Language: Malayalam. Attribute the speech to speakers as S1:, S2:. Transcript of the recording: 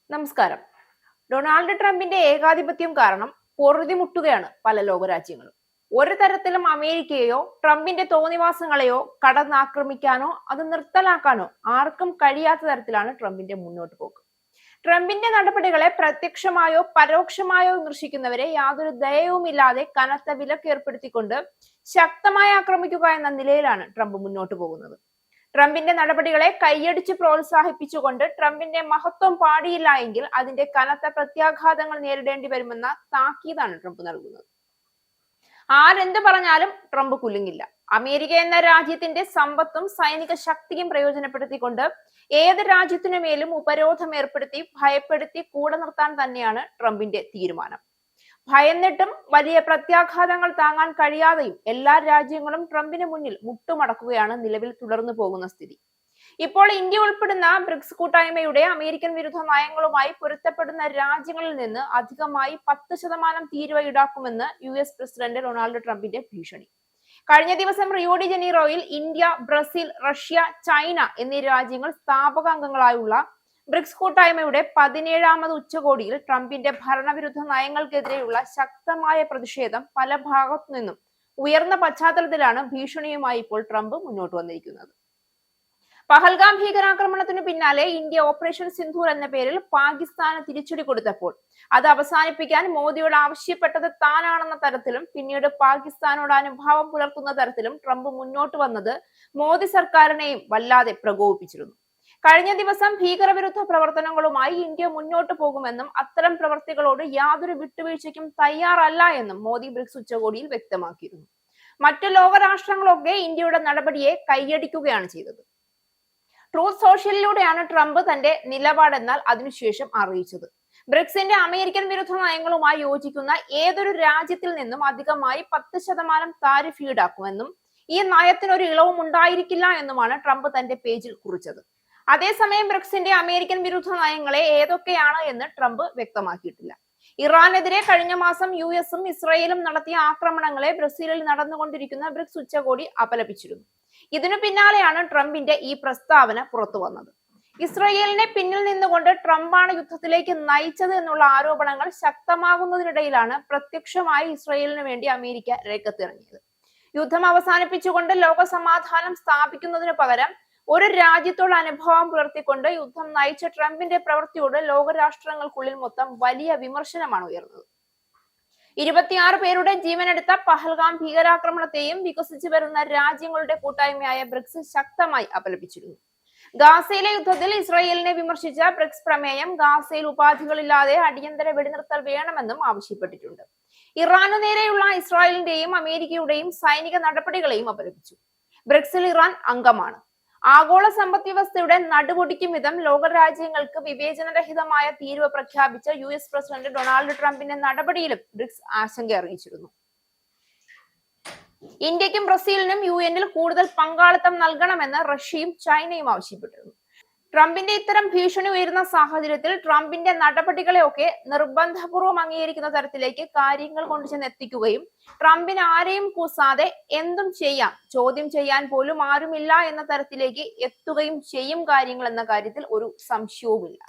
S1: നമസ്കാരം. ഡൊണാൾഡ് ട്രംപിന്റെ ഏകാധിപത്യം കാരണം പൊറുതിമുട്ടുകയാണ് പല ലോകരാജ്യങ്ങളും. ഒരു തരത്തിലും അമേരിക്കയെയോ ട്രംപിന്റെ തോന്നിവാസങ്ങളെയോ കടന്നാക്രമിക്കാനോ അത് നിർത്തലാക്കാനോ ആർക്കും കഴിയാത്ത തരത്തിലാണ് ട്രംപിന്റെ മുന്നോട്ട് പോക്ക്. ട്രംപിന്റെ നടപടികളെ പ്രത്യക്ഷമായോ പരോക്ഷമായോ വിമർശിക്കുന്നവരെ യാതൊരു ദയവുമില്ലാതെ കനത്ത വിലക്ക് ഏർപ്പെടുത്തിക്കൊണ്ട് ശക്തമായി ആക്രമിക്കുക എന്ന നിലയിലാണ് ട്രംപ് മുന്നോട്ട് പോകുന്നത്. ട്രംപിന്റെ നടപടികളെ കൈയടിച്ച് പ്രോത്സാഹിപ്പിച്ചുകൊണ്ട് ട്രംപിന്റെ മഹത്വം പാടിയില്ല എങ്കിൽ അതിന്റെ കനത്ത പ്രത്യാഘാതങ്ങൾ നേരിടേണ്ടി വരുമെന്ന താക്കീതാണ് ട്രംപ് നൽകുന്നത്. ആരെന്ത് പറഞ്ഞാലും ട്രംപ് കുലുങ്ങില്ല. അമേരിക്ക എന്ന രാജ്യത്തിന്റെ സമ്പത്തും സൈനിക ശക്തിയും പ്രയോജനപ്പെടുത്തിക്കൊണ്ട് ഏത് രാജ്യത്തിനു മേലും ഉപരോധം ഏർപ്പെടുത്തി ഭയപ്പെടുത്തി കൂടെ നിർത്താൻ തന്നെയാണ് ട്രംപിന്റെ തീരുമാനം. ഭയന്നിട്ടും വലിയ പ്രത്യാഘാതങ്ങൾ താങ്ങാൻ കഴിയാതെയും എല്ലാ രാജ്യങ്ങളും ട്രംപിന് മുന്നിൽ മുട്ടുമടക്കുകയാണ് നിലവിൽ തുടർന്നു പോകുന്ന സ്ഥിതി. ഇപ്പോൾ ഇന്ത്യ ഉൾപ്പെടുന്ന ബ്രിക്സ് കൂട്ടായ്മയുടെ അമേരിക്കൻ വിരുദ്ധ നയങ്ങളുമായി പൊരുത്തപ്പെടുന്ന രാജ്യങ്ങളിൽ നിന്ന് അധികമായി 10% തീരുവ ഈടാക്കുമെന്ന് US പ്രസിഡന്റ് ഡൊണാൾഡ് ട്രംപിന്റെ ഭീഷണി. കഴിഞ്ഞ ദിവസം റിയോ ഡി ജനീറോയിൽ ഇന്ത്യ, ബ്രസീൽ, റഷ്യ, ചൈന എന്നീ രാജ്യങ്ങൾ സ്ഥാപകാംഗങ്ങളായുള്ള ബ്രിക്സ് കൂട്ടായ്മയുടെ 17ാമത് ഉച്ചകോടിയിൽ ട്രംപിന്റെ ഭരണവിരുദ്ധ നയങ്ങൾക്കെതിരെയുള്ള ശക്തമായ പ്രതിഷേധം പല ഭാഗത്തു നിന്നും ഉയർന്ന പശ്ചാത്തലത്തിലാണ് ഭീഷണിയുമായി ഇപ്പോൾ ട്രംപ് മുന്നോട്ട് വന്നിരിക്കുന്നത്. പഹൽഗാം ഭീകരാക്രമണത്തിനു പിന്നാലെ ഇന്ത്യ ഓപ്പറേഷൻ സിന്ധൂർ എന്ന പേരിൽ പാകിസ്ഥാന് തിരിച്ചടി കൊടുത്തപ്പോൾ അത് അവസാനിപ്പിക്കാൻ മോദിയോട് ആവശ്യപ്പെട്ടത് താനാണെന്ന തരത്തിലും പിന്നീട് പാകിസ്ഥാനോട് അനുഭാവം പുലർത്തുന്ന തരത്തിലും ട്രംപ് മുന്നോട്ട് വന്നത് മോദി സർക്കാരിനെയും വല്ലാതെ പ്രകോപിപ്പിച്ചിരുന്നു. കഴിഞ്ഞ ദിവസം ഭീകരവിരുദ്ധ പ്രവർത്തനങ്ങളുമായി ഇന്ത്യ മുന്നോട്ട് പോകുമെന്നും അത്തരം പ്രവർത്തികളോട് യാതൊരു വിട്ടുവീഴ്ചയ്ക്കും തയ്യാറല്ല എന്നും മോദി ബ്രിക്സ് ഉച്ചകോടിയിൽ വ്യക്തമാക്കിയിരുന്നു. മറ്റു ലോകരാഷ്ട്രങ്ങളൊക്കെ ഇന്ത്യയുടെ നടപടിയെ കൈയടിക്കുകയാണ് ചെയ്തത്. ട്രൂത്ത് സോഷ്യലിലൂടെയാണ് ട്രംപ് തന്റെ നിലപാടെന്നാൽ അതിനുശേഷം അറിയിച്ചത്. ബ്രിക്സിന്റെ അമേരിക്കൻ വിരുദ്ധ നയങ്ങളുമായി യോജിക്കുന്ന ഏതൊരു രാജ്യത്തിൽ നിന്നും അധികമായി 10% താരിഫ് ഈടാക്കുമെന്നും ഈ നയത്തിനൊരു ഇളവും ഉണ്ടായിരിക്കില്ല എന്നുമാണ് ട്രംപ് തന്റെ പേജിൽ കുറിച്ചത്. അതേസമയം ബ്രിക്സിന്റെ അമേരിക്കൻ വിരുദ്ധ നയങ്ങളെ ഏതൊക്കെയാണ് എന്ന് ട്രംപ് വ്യക്തമാക്കിയിട്ടില്ല. ഇറാനെതിരെ കഴിഞ്ഞ മാസം US-ഉം ഇസ്രയേലും നടത്തിയ ആക്രമണങ്ങളെ ബ്രസീലിൽ നടന്നുകൊണ്ടിരിക്കുന്ന ബ്രിക്സ് ഉച്ചകോടി അപലപിച്ചിരുന്നു. ഇതിനു പിന്നാലെയാണ് ട്രംപിന്റെ ഈ പ്രസ്താവന പുറത്തു വന്നത്. ഇസ്രയേലിനെ പിന്നിൽ നിന്നുകൊണ്ട് ട്രംപാണ് യുദ്ധത്തിലേക്ക് നയിച്ചത് എന്നുള്ള ആരോപണങ്ങൾ ശക്തമാകുന്നതിനിടയിലാണ് പ്രത്യക്ഷമായി ഇസ്രയേലിന് വേണ്ടി അമേരിക്ക രംഗത്തിറങ്ങിയത്. യുദ്ധം അവസാനിപ്പിച്ചുകൊണ്ട് ലോക സമാധാനം സ്ഥാപിക്കുന്നതിന് പകരം ഒരു രാജ്യത്തോട് അനുഭാവം പുലർത്തിക്കൊണ്ട് യുദ്ധം നയിച്ച ട്രംപിന്റെ പ്രവൃത്തിയോട് ലോകരാഷ്ട്രങ്ങൾക്കുള്ളിൽ മൊത്തം വലിയ വിമർശനമാണ് ഉയർന്നത്. 26 പേരുടെ ജീവനെടുത്ത പഹൽഗാം ഭീകരാക്രമണത്തെയും വികസിച്ചു വരുന്ന രാജ്യങ്ങളുടെ കൂട്ടായ്മയായ ബ്രിക്സ് ശക്തമായി അപലപിച്ചിരുന്നു. ഗാസയിലെ യുദ്ധത്തിൽ ഇസ്രായേലിനെ വിമർശിച്ച ബ്രിക്സ് പ്രമേയം ഗാസയിൽ ഉപാധികളില്ലാതെ അടിയന്തര വെടിനിർത്തൽ വേണമെന്നും ആവശ്യപ്പെട്ടിട്ടുണ്ട്. ഇറാനു നേരെയുള്ള ഇസ്രായേലിന്റെയും അമേരിക്കയുടെയും സൈനിക നടപടികളെയും അപലപിച്ചു. ബ്രിക്സിൽ ഇറാൻ അംഗമാണ്. ആഗോള സമ്പദ് വ്യവസ്ഥയുടെ നടുപൊടിക്കും വിധം ലോകരാജ്യങ്ങൾക്ക് വിവേചനരഹിതമായ തീരുവ പ്രഖ്യാപിച്ച US പ്രസിഡന്റ് ഡൊണാൾഡ് ട്രംപിന്റെ നടപടിയിലും ബ്രിക്സ് ആശങ്ക അറിയിച്ചിരുന്നു. ഇന്ത്യക്കും ബ്രസീലിനും UN-ൽ കൂടുതൽ പങ്കാളിത്തം നൽകണമെന്ന് റഷ്യയും ചൈനയും ആവശ്യപ്പെട്ടിരുന്നു. ട്രംപിന്റെ ഇത്തരം ഭീഷണി ഉയരുന്ന സാഹചര്യത്തിൽ ട്രംപിന്റെ നടപടികളെയൊക്കെ നിർബന്ധപൂർവ്വം അംഗീകരിക്കുന്ന തരത്തിലേക്ക് കാര്യങ്ങൾ കൊണ്ടുചെന്നെത്തിക്കുകയും ട്രംപിന് ആരെയും കൂസാതെ എന്തും ചെയ്യാം, ചോദ്യം ചെയ്യാൻ പോലും ആരുമില്ല എന്ന തരത്തിലേക്ക് എത്തുകയും ചെയ്യും കാര്യങ്ങൾ എന്ന കാര്യത്തിൽ ഒരു സംശയവുമില്ല.